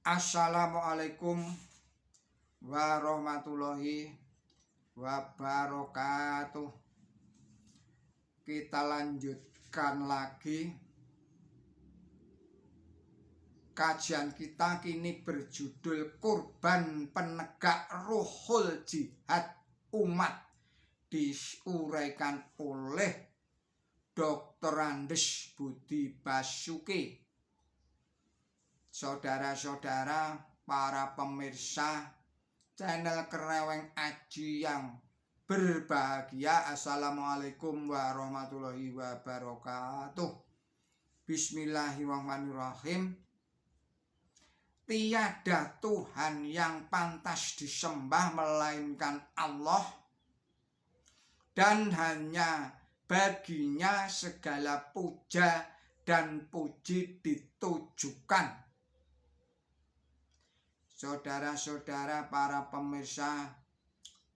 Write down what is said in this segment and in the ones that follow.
Assalamualaikum warahmatullahi wabarakatuh. Kita lanjutkan lagi kajian kita kini berjudul Kurban Penegak Ruhul Jihad Umat, diuraikan oleh Dr. Andes Budi Basuki. Saudara-saudara, para pemirsa channel Kreweng Aji yang berbahagia, Assalamualaikum warahmatullahi wabarakatuh. Bismillahirrahmanirrahim. Tiada Tuhan yang pantas disembah melainkan Allah, dan hanya baginya segala puja dan puji ditujukan. Saudara-saudara, para pemirsa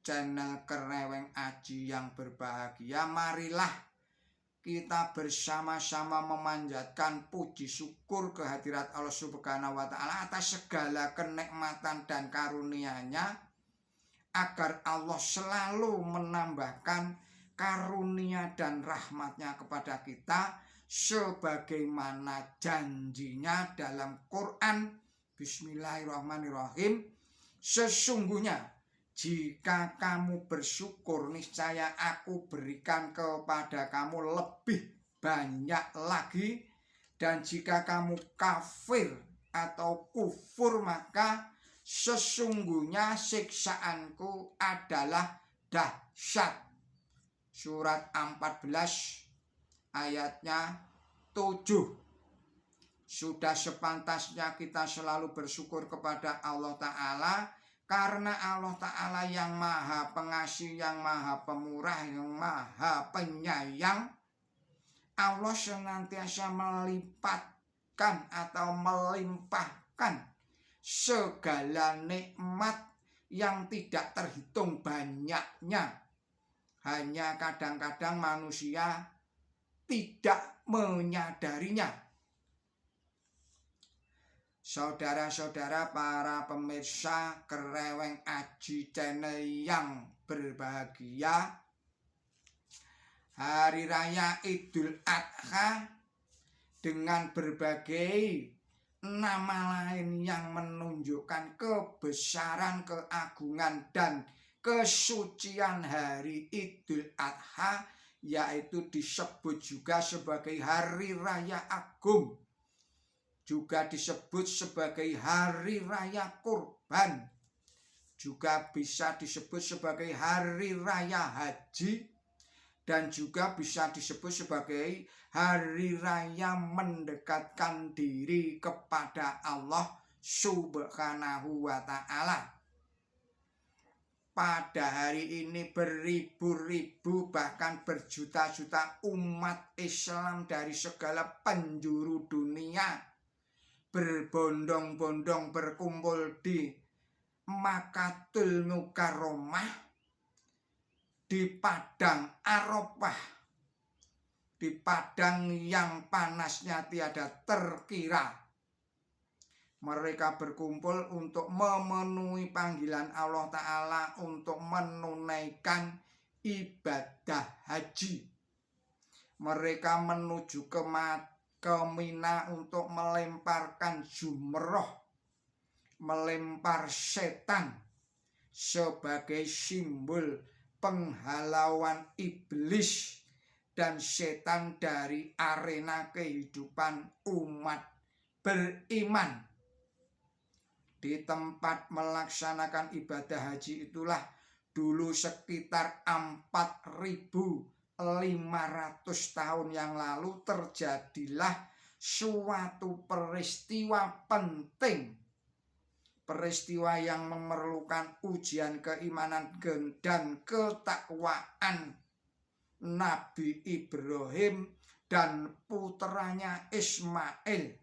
channel Kreweng Aji yang berbahagia, marilah kita bersama-sama memanjatkan puji syukur kehadirat Allah Subhanahu wa Ta'ala atas segala kenikmatan dan karunia-Nya, agar Allah selalu menambahkan karunia dan rahmat-Nya kepada kita sebagaimana janjinya dalam Quran. Bismillahirrahmanirrahim. Sesungguhnya jika kamu bersyukur, niscaya aku berikan kepada kamu lebih banyak lagi, dan jika kamu kafir atau kufur, maka sesungguhnya siksaanku adalah dahsyat. Surat 14 ayatnya 7. Sudah sepantasnya kita selalu bersyukur kepada Allah Ta'ala, karena Allah Ta'ala yang maha pengasih, yang maha pemurah, yang maha penyayang. Allah senantiasa melipatkan atau melimpahkan segala nikmat yang tidak terhitung banyaknya. Hanya kadang-kadang manusia tidak menyadarinya. Saudara-saudara, para pemirsa Kreweng Aji channel yang berbahagia, Hari Raya Idul Adha dengan berbagai nama lain yang menunjukkan kebesaran, keagungan, dan kesucian hari Idul Adha, yaitu disebut juga sebagai Hari Raya Agung, juga disebut sebagai Hari Raya Kurban, juga bisa disebut sebagai Hari Raya Haji, dan juga bisa disebut sebagai Hari Raya mendekatkan diri kepada Allah Subhanahu wa Ta'ala. Pada hari ini beribu-ribu bahkan berjuta-juta umat Islam dari segala penjuru dunia berbondong-bondong berkumpul di Makkatul Mukarramah, di Padang Arafah, di padang yang panasnya tiada terkira. Mereka berkumpul untuk memenuhi panggilan Allah Ta'ala untuk menunaikan ibadah haji. Mereka menuju ke Mina untuk melemparkan jumroh, melempar setan sebagai simbol penghalauan iblis dan setan dari arena kehidupan umat beriman. Di tempat melaksanakan ibadah haji itulah dulu sekitar 4.500 tahun yang lalu terjadilah suatu peristiwa penting, peristiwa yang memerlukan ujian keimanan dan ketakwaan Nabi Ibrahim dan putranya Ismail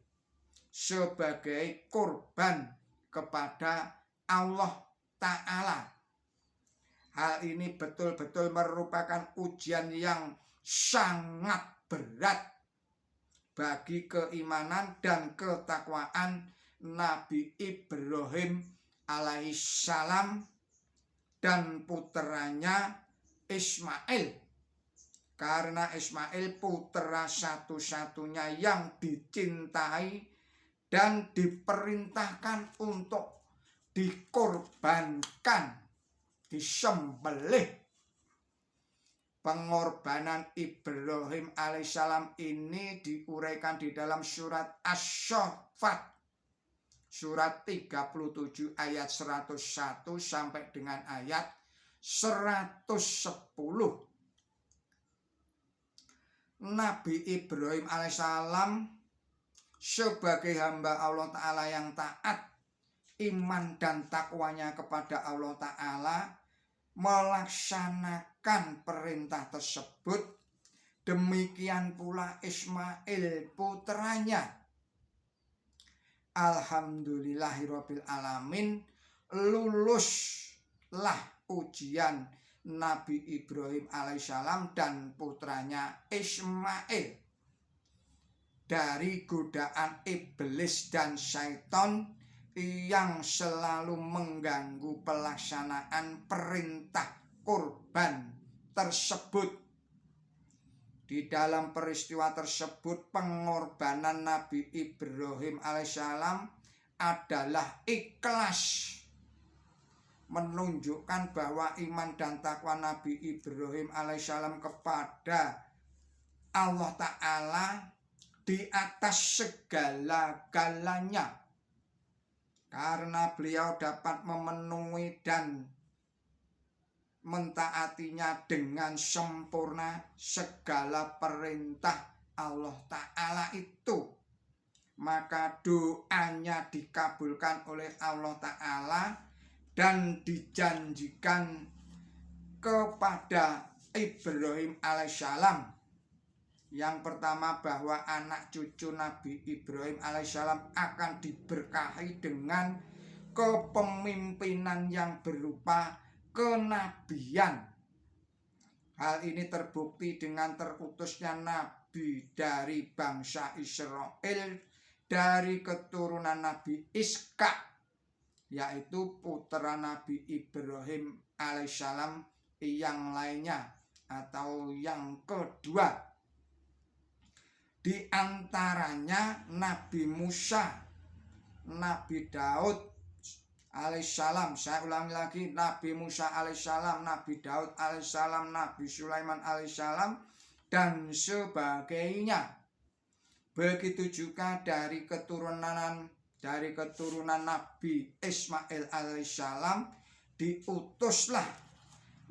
sebagai korban kepada Allah Ta'ala. Hal ini betul-betul merupakan ujian yang sangat berat bagi keimanan dan ketakwaan Nabi Ibrahim alaihissalam dan puteranya Ismail. Karena Ismail putra satu-satunya yang dicintai dan diperintahkan untuk dikorbankan, disembelih. Pengorbanan Ibrahim alaihissalam ini diuraikan di dalam surat Asy-Syaffat, surat 37 ayat 101 sampai dengan ayat 110. Nabi Ibrahim alaihissalam sebagai hamba Allah Ta'ala yang taat, iman dan takwanya kepada Allah Ta'ala, melaksanakan perintah tersebut. Demikian pula Ismail putranya. Alhamdulillahirabbil alamin, luluslah ujian Nabi Ibrahim alaihissalam dan putranya Ismail dari godaan iblis dan syaitan yang selalu mengganggu pelaksanaan perintah kurban tersebut. Di dalam peristiwa tersebut, pengorbanan Nabi Ibrahim alaihissalam adalah ikhlas, menunjukkan bahwa iman dan takwa Nabi Ibrahim alaihissalam kepada Allah Ta'ala di atas segala-galanya, karena beliau dapat memenuhi dan mentaatinya dengan sempurna segala perintah Allah Ta'ala itu. Maka doanya dikabulkan oleh Allah Ta'ala dan dijanjikan kepada Ibrahim alaihissalam. Yang pertama, bahwa anak cucu Nabi Ibrahim alaihissalam akan diberkahi dengan kepemimpinan yang berupa kenabian. Hal ini terbukti dengan terutusnya Nabi dari bangsa Israel dari keturunan Nabi Ishak, yaitu putra Nabi Ibrahim alaihissalam yang lainnya atau yang kedua. Di antaranya Nabi Musa, Nabi Daud alaihissalam, saya ulangi lagi, Nabi Musa alaihissalam, Nabi Daud alaihissalam, Nabi Sulaiman alaihissalam, dan sebagainya. Begitu juga dari keturunan Nabi Ismail alaihissalam, diutuslah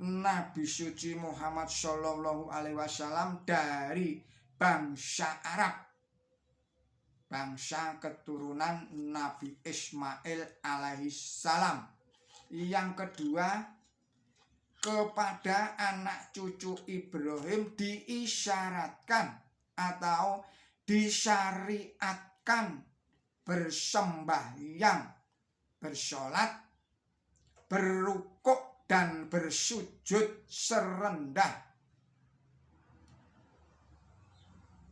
Nabi suci Muhammad sallallahu alaihi wasallam dari bangsa Arab, bangsa keturunan Nabi Ismail alaihissalam. Yang kedua, kepada anak cucu Ibrahim diisyaratkan atau disyariatkan bersembahyang, bersolat, berrukuk dan bersujud serendah,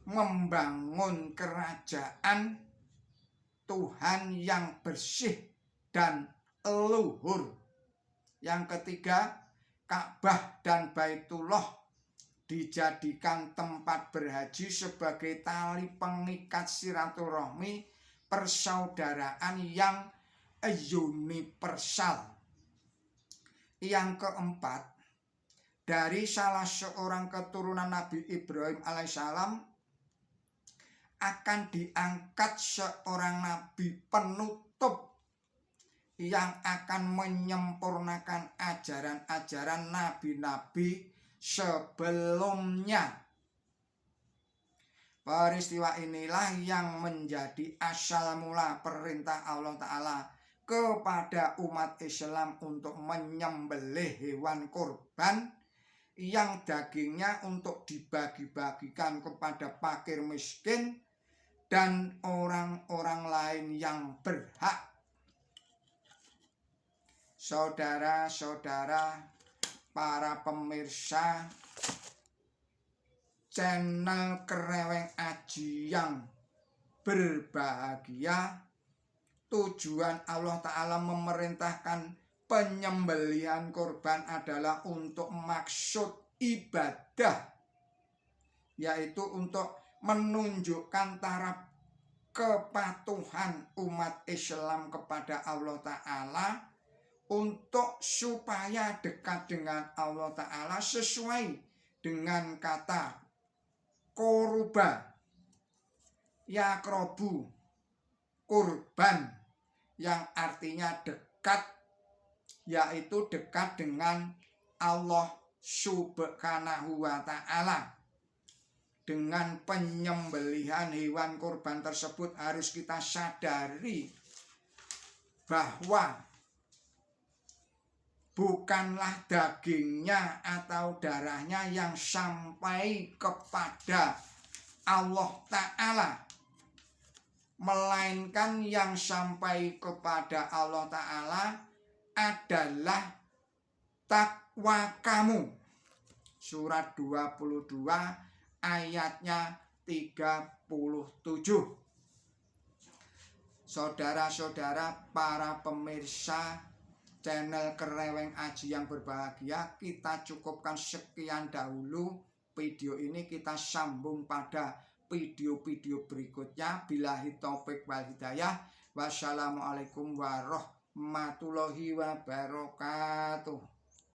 membangun kerajaan Tuhan yang bersih dan luhur. Yang ketiga, Ka'bah dan Baitullah dijadikan tempat berhaji sebagai tali pengikat silaturahmi persaudaraan yang universal. Yang keempat, dari salah seorang keturunan Nabi Ibrahim alaihissalam akan diangkat seorang nabi penutup yang akan menyempurnakan ajaran-ajaran nabi-nabi sebelumnya. Peristiwa inilah yang menjadi asal mula perintah Allah Ta'ala kepada umat Islam untuk menyembelih hewan kurban yang dagingnya untuk dibagi-bagikan kepada fakir miskin dan orang-orang lain yang berhak. Saudara-saudara, para pemirsa channel Kreweng Aji yang berbahagia, tujuan Allah Ta'ala memerintahkan penyembelihan kurban adalah untuk maksud ibadah, yaitu untuk menunjukkan taraf kepatuhan umat Islam kepada Allah Ta'ala, untuk supaya dekat dengan Allah Ta'ala sesuai dengan kata koruba, yakrobu, kurban, yang artinya dekat, yaitu dekat dengan Allah Subhanahu wa Ta'ala. Dengan penyembelihan hewan kurban tersebut harus kita sadari bahwa bukanlah dagingnya atau darahnya yang sampai kepada Allah Ta'ala, melainkan yang sampai kepada Allah Ta'ala adalah takwa kamu. Surat 22 ayatnya 37. Saudara-saudara, para pemirsa channel Kereweng Aji yang berbahagia, kita cukupkan sekian dahulu video ini. Kita sambung pada video-video berikutnya. Billahi taufik wal hidayah. Wassalamualaikum warahmatullahi wabarakatuh.